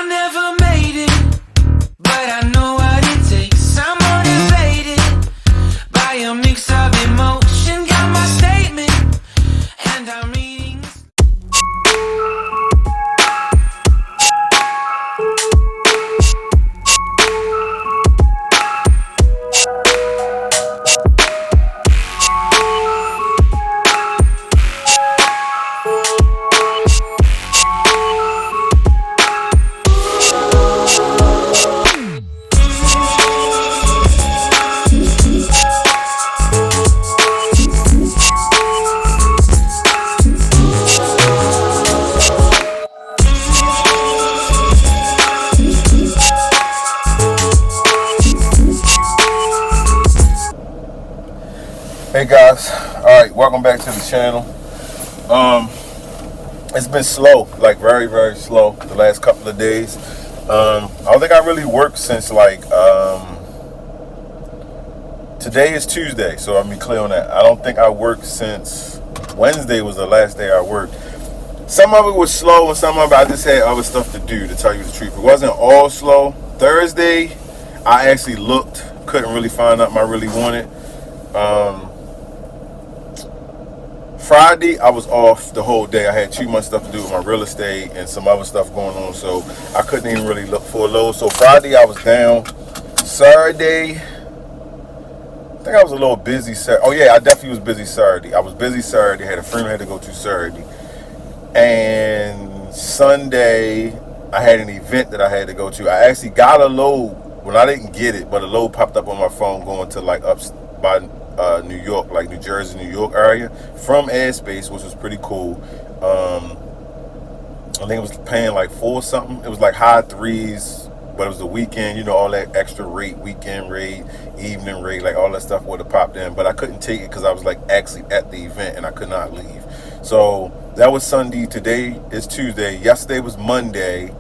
I never made it, but I know what it takes. I'm motivated by a mix of emotion. Got my statement, and I'm reading. Hey guys, alright, welcome back to the channel. It's been slow, like very slow the last couple of days. I don't think I really worked since like today is Tuesday, so I'll be clear on that. I don't think I worked since Wednesday was the last day I worked. Some of it was slow and some of it I just had other stuff to do, to tell you the truth. It wasn't all slow. Thursday I actually looked, couldn't really find something I really wanted. Friday, I was off the whole day. I had too much stuff to do with my real estate and some other stuff going on, so I couldn't even really look for a load. So Friday, I was down. Saturday, I think I was a little busy. Oh yeah, I definitely was busy Saturday. I was busy Saturday. I had a friend I had to go to Saturday. And Sunday, I had an event that I had to go to. I actually got a load. Well, I didn't get it, but a load popped up on my phone going to like up by New York, like New Jersey, New York area from Airspace, which was pretty cool. I think it was paying like $4 something. It was like high threes, but it was the weekend, you know, all that extra rate, weekend rate, evening rate, like all that stuff would have popped in, but I couldn't take it because I was like actually at the event and I could not leave. So that was Sunday. Today is Tuesday. Yesterday was Monday.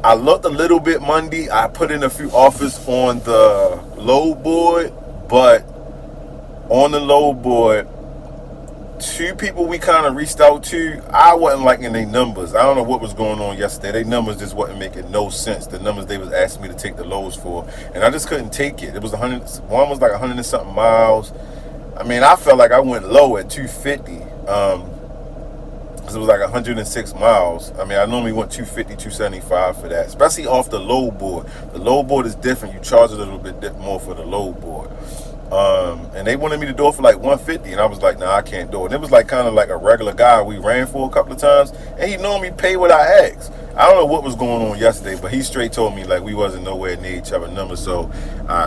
I looked a little bit Monday. I put in a few offers on the load board, but on the load board, two people we kind of reached out to, I wasn't liking their numbers. I don't know what was going on yesterday. Their numbers just wasn't making no sense. The numbers they was asking me to take the loads for, and I just couldn't take it. It was 100. One was like 100 and something miles. I mean, I felt like I went low at 250. Because it was like 106 miles. I mean, I normally want 250, 275 for that, especially off the load board. The load board is different. You charge a little bit more for the load board. And they wanted me to do it for like 150, and I was like, nah, I can't do it. And it was like kind of like a regular guy we ran for a couple of times, and he normally pay what I asked. I don't know what was going on yesterday, but he straight told me like we wasn't nowhere near each other numbers, so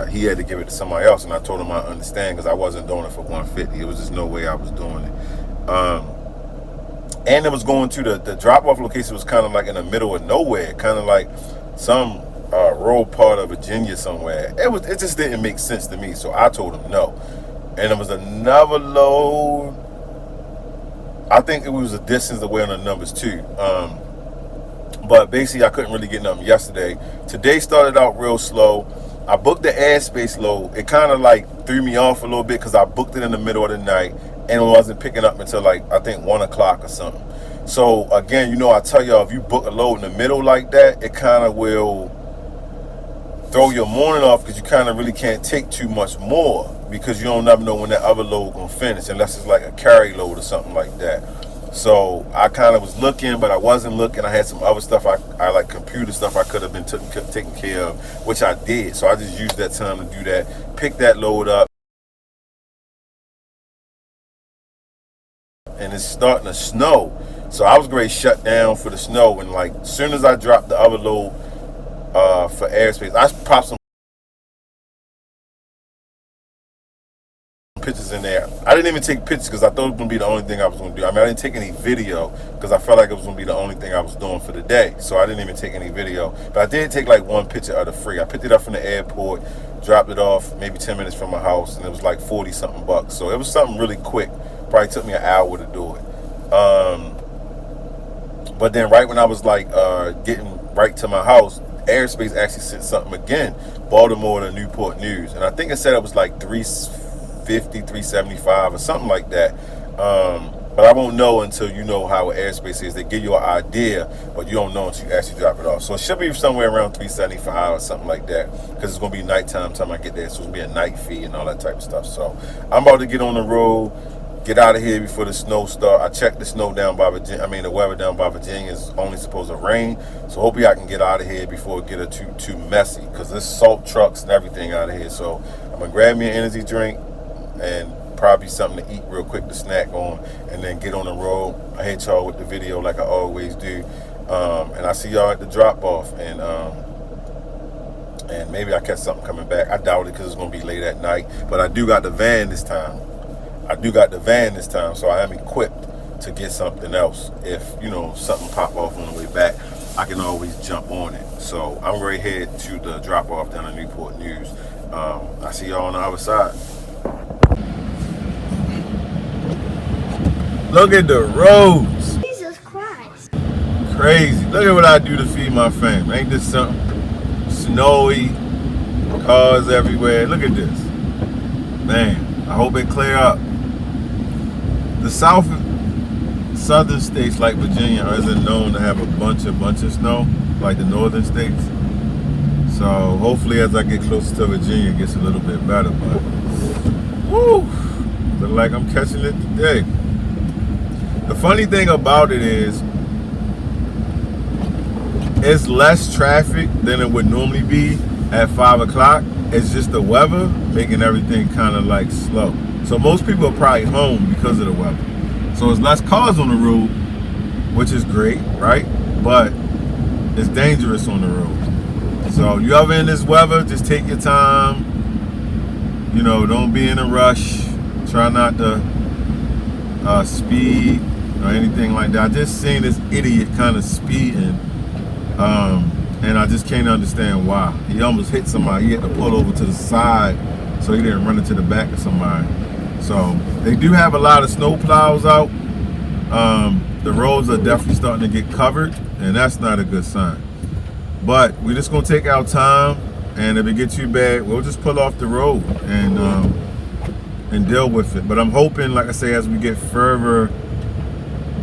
he had to give it to somebody else, and I told him I understand because I wasn't doing it for 150. It was just no way I was doing it. And it was going to the drop-off location was kind of like in the middle of nowhere, kind of like some rural part of Virginia somewhere. It just didn't make sense to me, so I told him no. And there was another load. I think it was a distance away on the numbers too. But basically I couldn't really get nothing yesterday. Today started out real slow. I booked the Airspace load. It kind of like threw me off a little bit because I booked it in the middle of the night and it wasn't picking up until like I think 1 o'clock or something. So again, you know, I tell y'all, if you book a load in the middle like that, it kind of will throw your morning off because you kind of really can't take too much more because you don't never know when that other load gonna finish unless it's like a carry load or something like that. So I kind of was looking, but I wasn't looking. I had some other stuff, I like computer stuff I could have been taken care of, which I did. So I just used that time to do that, pick that load up. And it's starting to snow. So I was going to shut down for the snow. And like, as soon as I dropped the other load for Airspace, I popped some pictures in there. I didn't even take pictures because I thought it was going to be the only thing I was going to do. I mean, I didn't take any video because I felt like it was going to be the only thing I was doing for the day. So I didn't even take any video. But I did take like one picture of the free. I picked it up from the airport, dropped it off maybe 10 minutes from my house, and it was like 40 something bucks. So it was something really quick. Probably took me an hour to do it. But then right when I was like getting right to my house, Airspace actually sent something again, Baltimore to Newport News. And I think it said it was like $350, $375 or something like that. But I won't know until you know how Airspace is. They give you an idea, but you don't know until you actually drop it off. So it should be somewhere around $375 or something like that, because it's going to be nighttime time I get there. So it's going to be a night fee and all that type of stuff. So I'm about to get on the road, get out of here before the snow start. I checked the snow down by Virginia. I mean, the weather down by Virginia is only supposed to rain. So hopefully I can get out of here before it get too messy, because there's salt trucks and everything out of here. So I'm going to grab me an energy drink and probably something to eat real quick to snack on, and then get on the road. I hit y'all with the video like I always do, and I see y'all at the drop off, and maybe I catch something coming back. I doubt it, because it's gonna be late at night, but I do got the van this time. So I am equipped to get something else. If something pop off on the way back, I can always jump on it. So I'm ready to head to the drop off down in Newport News. I see y'all on the other side. Look at the roads. Jesus Christ. Crazy. Look at what I do to feed my family. Ain't this something? Snowy, cars everywhere. Look at this. Man, I hope it clear up. The southern states like Virginia isn't known to have a bunch of snow like the northern states. So hopefully as I get closer to Virginia, it gets a little bit better. But woo, look like I'm catching it today. The funny thing about it is, it's less traffic than it would normally be at 5 o'clock. It's just the weather making everything kind of like slow. So most people are probably home because of the weather. So there's less cars on the road, which is great, right? But it's dangerous on the road. So you ever in this weather, just take your time. Don't be in a rush. Try not to speed or anything like that. I just seen this idiot kind of speeding, and I just can't understand why. He almost hit somebody. He had to pull over to the side so he didn't run into the back of somebody. So they do have a lot of snow plows out. The roads are definitely starting to get covered, and that's not a good sign. But we're just gonna take our time, and if it gets too bad, we'll just pull off the road and deal with it. But I'm hoping, like I say, as we get further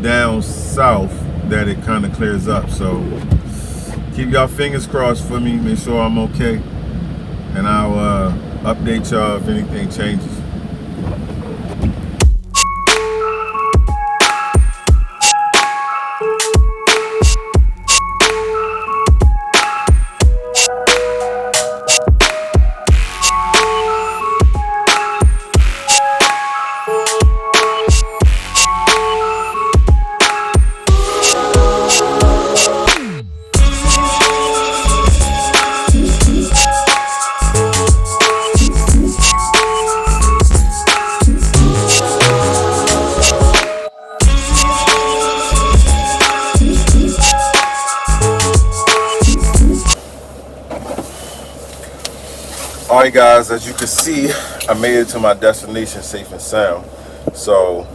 down south, that it kind of clears up. So keep y'all fingers crossed for me. Make sure I'm okay, and I'll update y'all if anything changes. Alright guys, as you can see, I made it to my destination safe and sound. So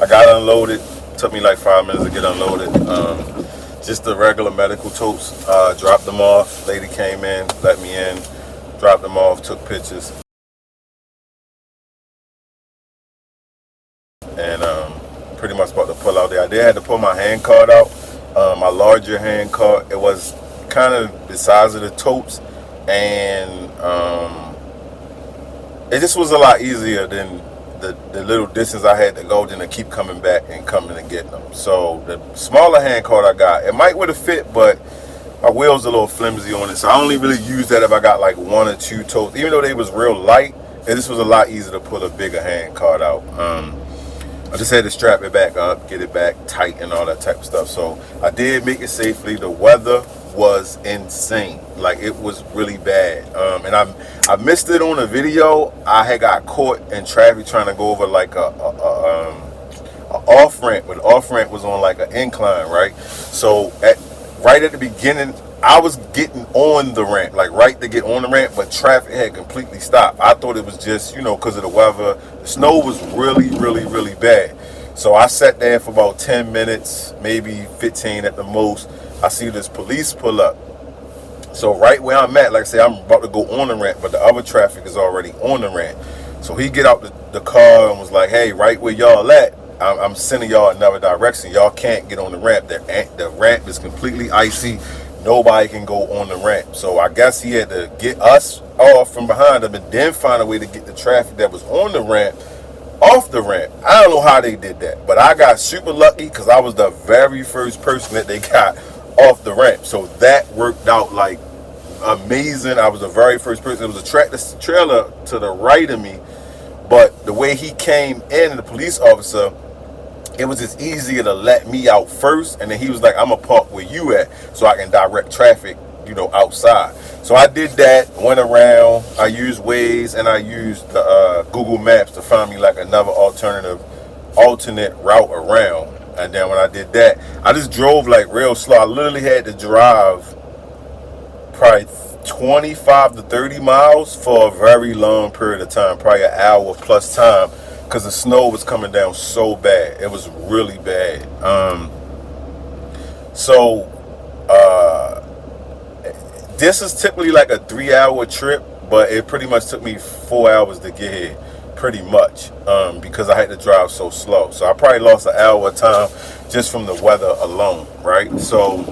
I got unloaded. Took me like 5 minutes to get unloaded. Just the regular medical totes. Dropped them off. Lady came in, let me in, dropped them off, took pictures, and pretty much about to pull out there. I did have to pull my hand card out, my larger hand card. It was kind of the size of the totes, and it just was a lot easier than the little distance I had to go than to keep coming back and coming and getting them. So the smaller hand card I got, it might would have fit, but my wheel's a little flimsy on it, so I only really use that if I got like 1 or 2 totes. Even though they was real light, it just was a lot easier to pull a bigger hand card out. I just had to strap it back up, get it back tight and all that type of stuff. So I did make it safely. The weather was insane. Like, it was really bad. And I missed it on a video. I had got caught in traffic trying to go over like a off ramp, but the off ramp was on like an incline, right? So right at the beginning, I was getting on the ramp, like right to get on the ramp, but traffic had completely stopped. I thought it was just, because of the weather. The snow was really, really, really bad. So I sat there for about 10 minutes, maybe 15 at the most. I see this police pull up. So right where I'm at, like I say, I'm about to go on the ramp, but the other traffic is already on the ramp. So he get out the car and was like, hey, right where y'all at, I'm sending y'all another direction. Y'all can't get on the ramp. The ramp is completely icy. Nobody can go on the ramp. So I guess he had to get us off from behind him and then find a way to get the traffic that was on the ramp off the ramp. I don't know how they did that, but I got super lucky because I was the very first person that they got off the ramp. So that worked out like amazing. I was the very first person. It was a tractor trailer to the right of me, but the way he came in, the police officer, it was just easier to let me out first, and then he was like, I'm gonna park where you at so I can direct traffic, outside. So I did that, went around. I used Waze and I used the Google Maps to find me like another alternate route around. And then when I did that, I just drove like real slow. I literally had to drive probably 25 to 30 miles for a very long period of time, probably an hour plus time, because the snow was coming down so bad. It was really bad. This is typically like a 3-hour trip, but it pretty much took me 4 hours to get here, pretty much, because I had to drive so slow. So I probably lost an hour of time just from the weather alone, right? So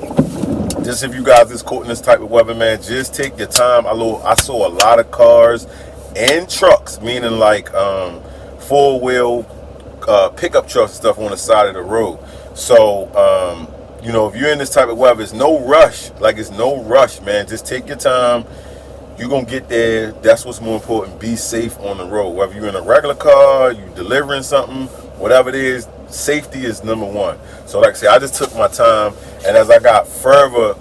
just if you guys is caught in this type of weather, man, just take your time. I saw a lot of cars and trucks, meaning like four-wheel pickup trucks and stuff on the side of the road. So if you're in this type of weather, it's no rush. Like, it's no rush, man. Just take your time. You're going to get there. That's what's more important. Be safe on the road. Whether you're in a regular car, you're delivering something, whatever it is, safety is number one. So like I said, I just took my time. And as I got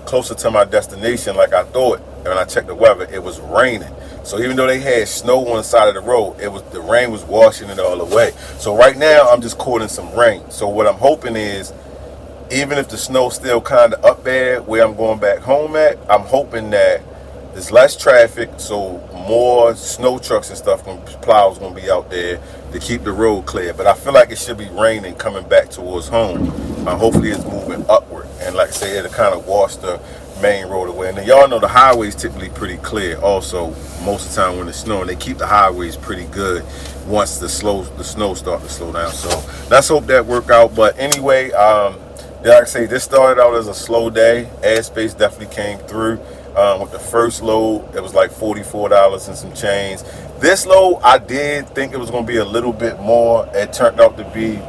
closer to my destination, like I thought, and when I checked the weather, it was raining. So even though they had snow on the side of the road, the rain was washing it all away. So right now, I'm just caught in some rain. So what I'm hoping is, even if the snow's still kind of up there where I'm going back home at, I'm hoping that there's less traffic, so more snow trucks and stuff, plows going to be out there to keep the road clear. But I feel like it should be raining coming back towards home. Hopefully it's moving upward. And like I say, it'll kind of wash the main road away. And then y'all know the highway's typically pretty clear also most of the time when it's snowing. They keep the highways pretty good once the snow start to slow down. So let's hope that work out. But anyway, like I say, this started out as a slow day. Airspace definitely came through. With the first load, it was like $44 and some change. This load, I did think it was going to be a little bit more. It turned out to be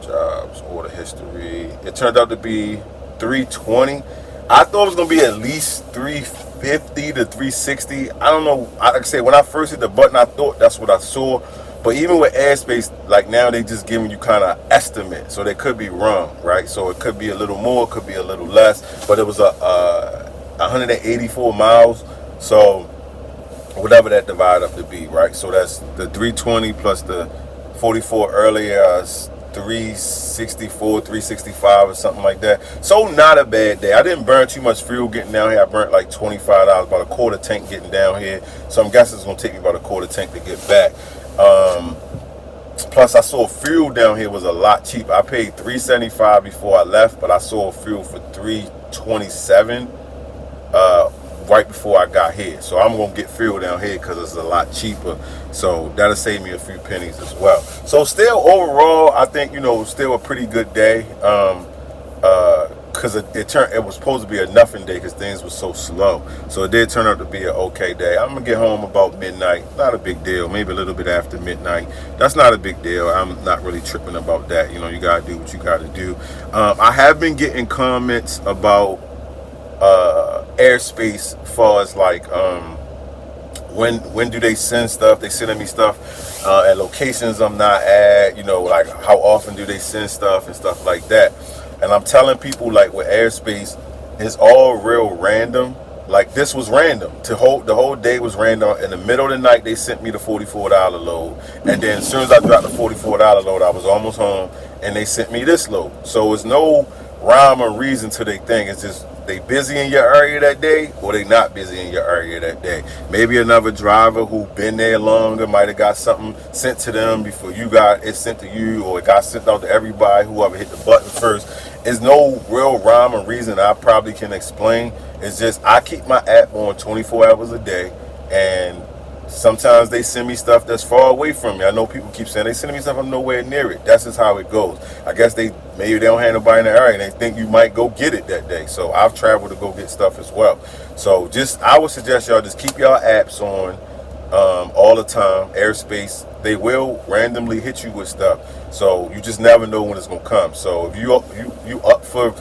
jobs, order history. It turned out to be $320. I thought it was going to be at least $350 to $360. I don't know. Like I said, when I first hit the button, I thought that's what I saw. But even with Airspace, like now they just giving you kind of estimate, so they could be wrong, right? So it could be a little more, could be a little less, but it was 184 miles, so whatever that divide up to be, right? So that's the 320 plus the 44 earlier, 364, 365 or something like that. So not a bad day. I didn't burn too much fuel getting down here. I burnt like $25, about a quarter tank getting down here. So I'm guessing it's gonna take me about a quarter tank to get back. Plus I saw fuel down here was a lot cheaper. I paid $3.75 before I left, but I saw fuel for $3.27 right before I got here. So I'm gonna get fuel down here because it's a lot cheaper. So that'll save me a few pennies as well. So still overall, I think still a pretty good day. Because it was supposed to be a nothing day because things were so slow. So it did turn out to be an okay day. I'm gonna get home about midnight. Not a big deal. Maybe a little bit after midnight. That's not a big deal. I'm not really tripping about that. You gotta do what you gotta do. I have been getting comments about Airspace as far as like when do they send stuff? They sending me stuff at locations I'm not at. Like how often do they send stuff and stuff like that. And I'm telling people, like with Airspace, it's all real random. Like this was random. The whole day was random. In the middle of the night, they sent me the $44 load. And then as soon as I dropped the $44 load, I was almost home, and they sent me this load. So it's no rhyme or reason to their thing. It's just they busy in your area that day, or they not busy in your area that day. Maybe another driver who been there longer might have got something sent to them before you got it sent to you, or it got sent out to everybody, whoever hit the button first. There's no real rhyme or reason I probably can explain. It's just I keep my app on 24 hours a day, and Sometimes they send me stuff that's far away from me. I know people keep saying they send me stuff I'm nowhere near it. That's just how it goes. I guess maybe they don't have nobody in the area and they think you might go get it that day. So I've traveled to go get stuff as well. So I would suggest y'all just keep y'all apps on all the time. Airspace, they will randomly hit you with stuff. So you just never know when it's gonna come. So if you up for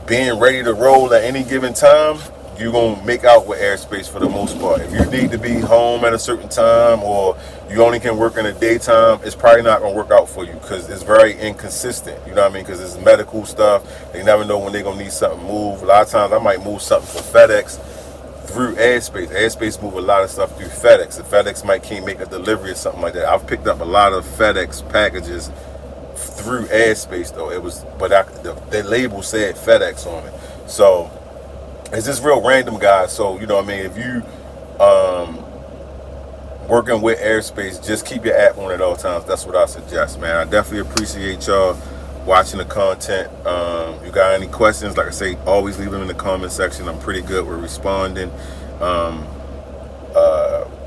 being ready to roll at any given time, you're going to make out with Airspace for the most part. If you need to be home at a certain time or you only can work in the daytime, it's probably not going to work out for you because it's very inconsistent. You know what I mean? Because it's medical stuff. They never know when they're going to need something moved. A lot of times I might move something for FedEx through Airspace. Airspace move a lot of stuff through FedEx. If FedEx can't make a delivery or something like that. I've picked up a lot of FedEx packages through Airspace though. The label said FedEx on it. So it's just real random, guys. So you know what I mean, if you working with Airspace, just keep your app on at all times. That's what I suggest, man. I definitely appreciate y'all watching the content. You got any questions, like I say, always leave them in the comment section. I'm pretty good with responding.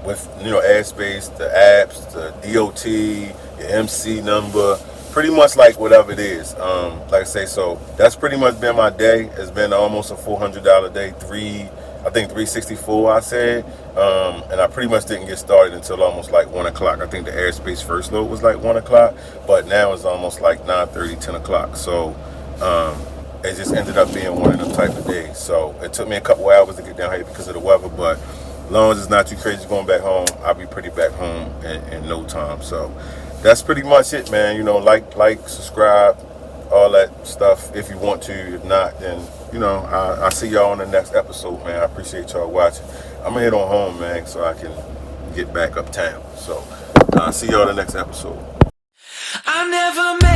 With Airspace, the apps, the DOT, your MC number, pretty much like whatever it is. Like I say, so that's pretty much been my day. It's been almost a $400 day. I think 364 I said. And I pretty much didn't get started until almost like 1 o'clock. I think the Airspace first load was like 1 o'clock, but now it's almost like 9:30, 10 o'clock. So it just ended up being one of them type of days. So it took me a couple hours to get down here because of the weather, but as long as it's not too crazy going back home, I'll be pretty back home in no time. So that's pretty much it, man. Like, subscribe, all that stuff if you want to. If not, then I see y'all on the next episode, man. I appreciate y'all watching. I'm gonna head on home, man, so I can get back uptown. So I'll see y'all in the next episode. I never